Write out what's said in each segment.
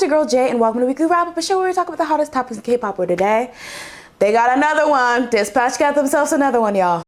your girl Jay, and welcome to Weekly Wrap Up, a show where we talk about the hottest topics in K-pop. Where today, they got another one. Dispatch got themselves another one, y'all.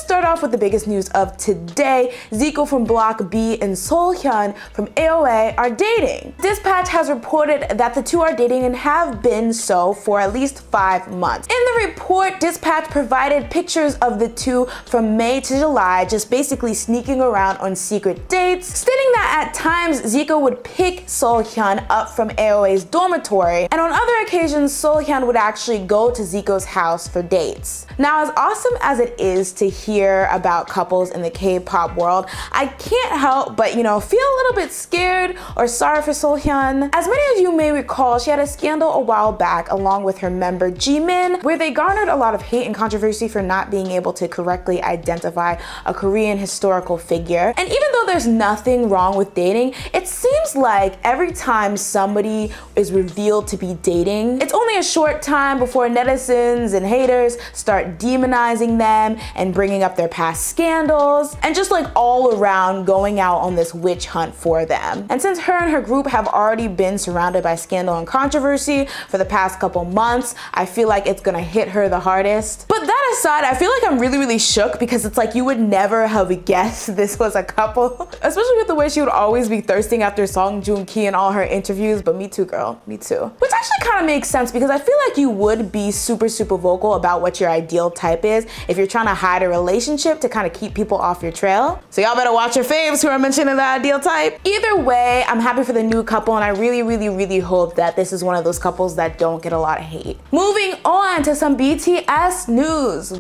Start off with the biggest news of today. Zico from Block B and Seolhyun from Aewen are dating. Dispatch has reported that the two are dating and have been so for at least 5 months. In the report, Dispatch provided pictures of the two from May to July, just basically sneaking around on secret dates, stating that at times Zico would pick Seolhyun up from Aewen's dormitory, and on other occasions Seolhyun would actually go to Zico's house for dates. Now, as awesome as it is to hear about couples in the K-pop world, I can't help but, feel a little bit scared or sorry for Seolhyun. As many of you may recall, she had a scandal a while back along with her member Jimin, where they garnered a lot of hate and controversy for not being able to correctly identify a Korean historical figure. And even though there's nothing wrong with dating, it seems like every time somebody is revealed to be dating, it's only a short time before netizens and haters start demonizing them and bringing up their past scandals, and just like all around going out on this witch hunt for them. And since her and her group have already been surrounded by scandal and controversy for the past couple months, I feel like it's gonna hit her the hardest. But that aside, I feel like I'm really shook, because it's like you would never have guessed this was a couple, especially with the way she would always be thirsting after Song Joong-ki in all her interviews. But me too, girl, me too. Which actually kind of makes sense, because I feel like you would be super vocal about what your ideal type is if you're trying to hide a relationship to kind of keep people off your trail. So y'all better watch your faves who are mentioning the ideal type. Either way, I'm happy for the new couple, and I really hope that this is one of those couples that don't get a lot of hate. Moving on to some BTS news. So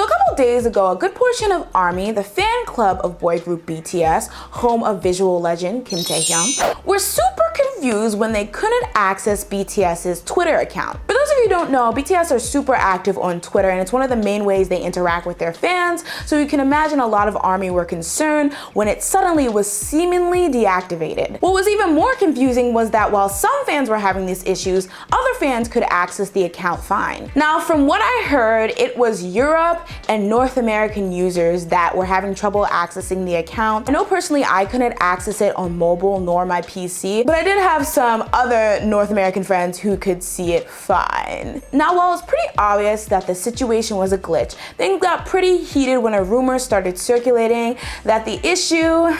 a couple days ago, a good portion of ARMY, the fan club of boy group BTS, home of visual legend Kim Taehyung, were super confused when they couldn't access BTS's Twitter account. For those of you who don't know, BTS are super active on Twitter, and it's one of the main ways they interact with their fans, so you can imagine a lot of ARMY were concerned when it suddenly was seemingly deactivated. What was even more confusing was that while some fans were having these issues, other fans could access the account fine. Now, from what I heard, it was Europe and North American users that were having trouble accessing the account. I know personally I couldn't access it on mobile nor my PC, but I did have some other North American friends who could see it fine. Now, while it's pretty obvious that the situation was a glitch, things got pretty heated when a rumor started circulating that the issue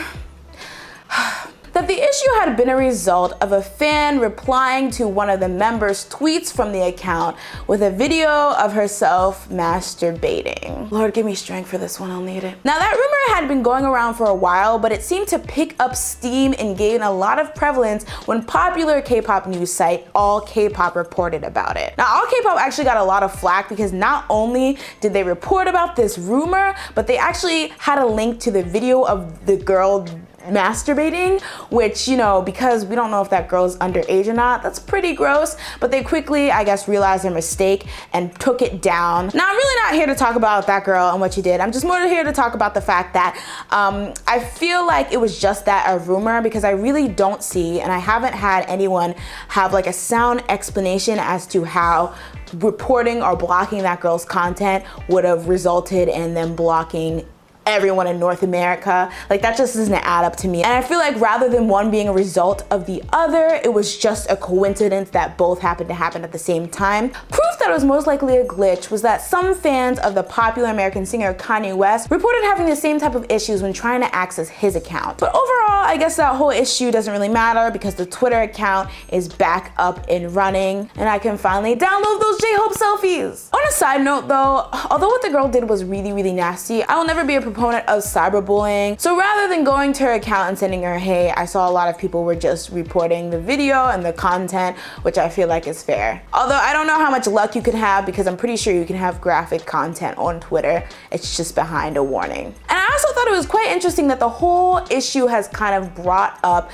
had been a result of a fan replying to one of the members' tweets from the account with a video of herself masturbating. Lord, give me strength for this one, I'll need it. Now, that rumor had been going around for a while, but it seemed to pick up steam and gain a lot of prevalence when popular K-pop news site All K-pop reported about it. Now, All K-pop actually got a lot of flack because not only did they report about this rumor, but they actually had a link to the video of the girl masturbating, which, because we don't know if that girl's underage or not, that's pretty gross, but they quickly, I guess, realized their mistake and took it down. Now, I'm really not here to talk about that girl and what she did. I'm just more here to talk about the fact that I feel like it was just a rumor, because I really don't see, and I haven't had anyone have like a sound explanation as to how reporting or blocking that girl's content would have resulted in them blocking everyone in North America. Like, that just doesn't add up to me. And I feel like rather than one being a result of the other, it was just a coincidence that both happened to happen at the same time. Proof that it was most likely a glitch was that some fans of the popular American singer Kanye West reported having the same type of issues when trying to access his account. But overall, I guess that whole issue doesn't really matter, because the Twitter account is back up and running, and I can finally download those J-Hope selfies. On a side note though, although what the girl did was really nasty, I will never be a proponent of cyberbullying. So rather than going to her account and sending her hate, I saw a lot of people were just reporting the video and the content, which I feel like is fair. Although I don't know how much luck you can have, because I'm pretty sure you can have graphic content on Twitter. It's just behind a warning. And I also thought it was quite interesting that the whole issue has kind of brought up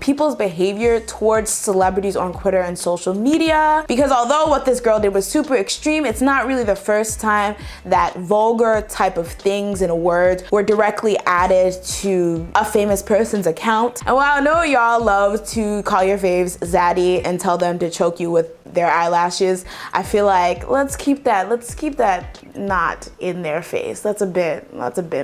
people's behavior towards celebrities on Twitter and social media, because although what this girl did was super extreme, it's not really the first time that vulgar type of things and words were directly added to a famous person's account. And while I know y'all love to call your faves zaddy and tell them to choke you with their eyelashes. I feel like let's keep that knot in their face. That's a bit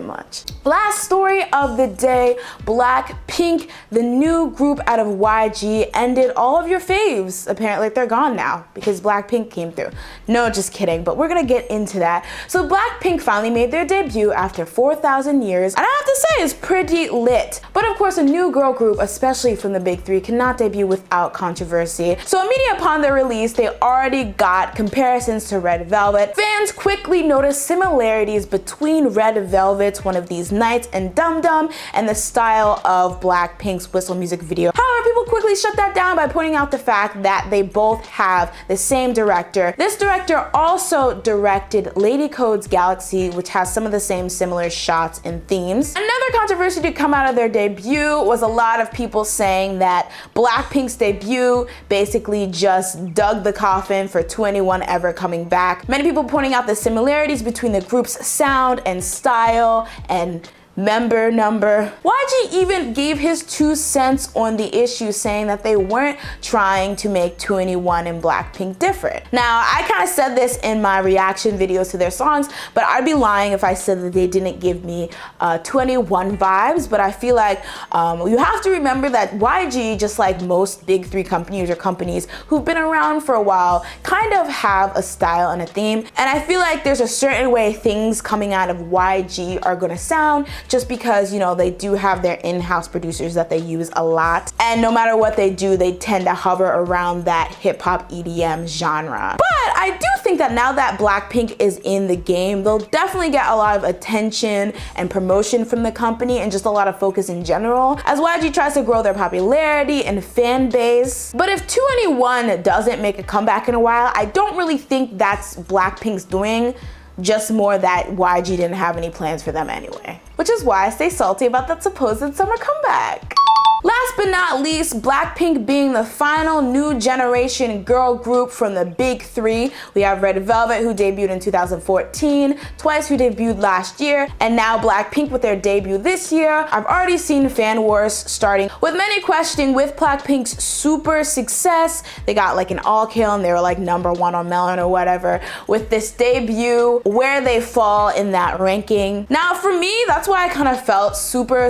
much. Last story of the day, Blackpink, the new group out of YG, ended all of your faves. Apparently they're gone now because Blackpink came through. No, just kidding, but we're gonna get into that. So Blackpink finally made their debut after 4,000 years, and I have to say it's pretty lit. But of course, a new girl group, especially from the big three, cannot debut without controversy. So immediately upon their release, they already got comparisons to Red Velvet. Fans quickly noticed similarities between Red Velvet's One of These Nights and Dum Dum and the style of Blackpink's Whistle music video. However, people quickly shut that down by pointing out the fact that they both have the same director. This director also directed Lady Code's Galaxy, which has some of the same similar shots and themes. Another controversy to come out of their debut was a lot of people saying that Blackpink's debut basically just dug the coffin for 2NE1 ever coming back. Many people pointing out the similarities between the group's sound and style and member number. YG even gave his 2 cents on the issue, saying that they weren't trying to make 2NE1 and Blackpink different. Now, I kind of said this in my reaction videos to their songs, but I'd be lying if I said that they didn't give me 2NE1 vibes. But I feel like you have to remember that YG, just like most big three companies or companies who've been around for a while, kind of have a style and a theme. And I feel like there's a certain way things coming out of YG are gonna sound, just because, you know, they do have their in-house producers that they use a lot. And no matter what they do, they tend to hover around that hip-hop EDM genre. But I do think that now that Blackpink is in the game, they'll definitely get a lot of attention and promotion from the company and just a lot of focus in general, as YG tries to grow their popularity and fan base. But if 2NE1 doesn't make a comeback in a while, I don't really think that's Blackpink's doing, just more that YG didn't have any plans for them anyway. Which is why I stay salty about that supposed summer comeback. Last but not least, Blackpink being the final new generation girl group from the big three. We have Red Velvet, who debuted in 2014, Twice, who debuted last year, and now Blackpink with their debut this year. I've already seen fan wars starting, with many questioning with Blackpink's super success. They got like an all kill and they were like #1 on Melon or whatever. With this debut, where they fall in that ranking. Now for me, that's why I kind of felt super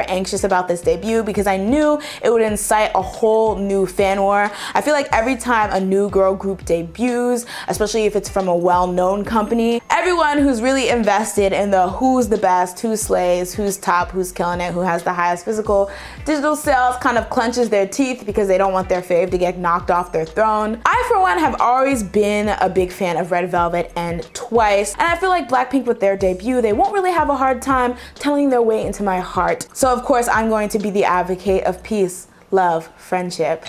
anxious about this debut, because I knew it would incite a whole new fan war. I feel like every time a new girl group debuts, especially if it's from a well-known company, everyone who's really invested in the who's the best, who slays, who's top, who's killing it, who has the highest physical, digital sales kind of clenches their teeth because they don't want their fave to get knocked off their throne. I, for one, have always been a big fan of Red Velvet and Twice, and I feel like Blackpink with their debut, they won't really have a hard time telling their way into my heart. So of course, I'm going to be the advocate of peace, love, friendship.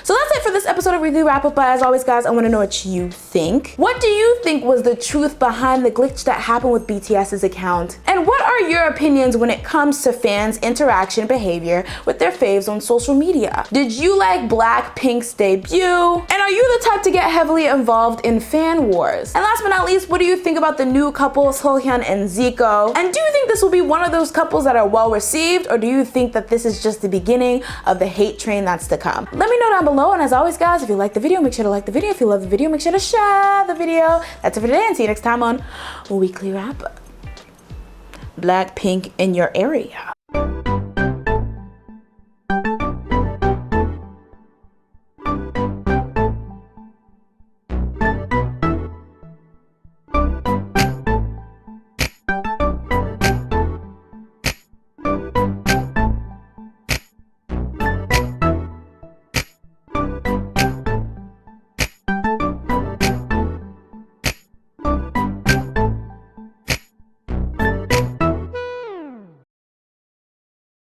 So that's it for this episode of Weekly Wrap Up, but as always guys, I want to know what you think. What do you think was the truth behind the glitch that happened with BTS's account? And what are your opinions when it comes to fans' interaction behavior with their faves on social media? Did you like Blackpink's debut? And are you the type to get heavily involved in fan wars? And last but not least, what do you think about the new couple, Seolhyun and Zico? And do you think this will be one of those couples that are well received, or do you think that this is just the beginning of the hate train that's to come? Let me know down below. And as always guys, if you like the video, make sure to like the video. If you love the video, make sure to share the video. That's it for today, and see you next time on Weekly Wrap Up. Blackpink in your area.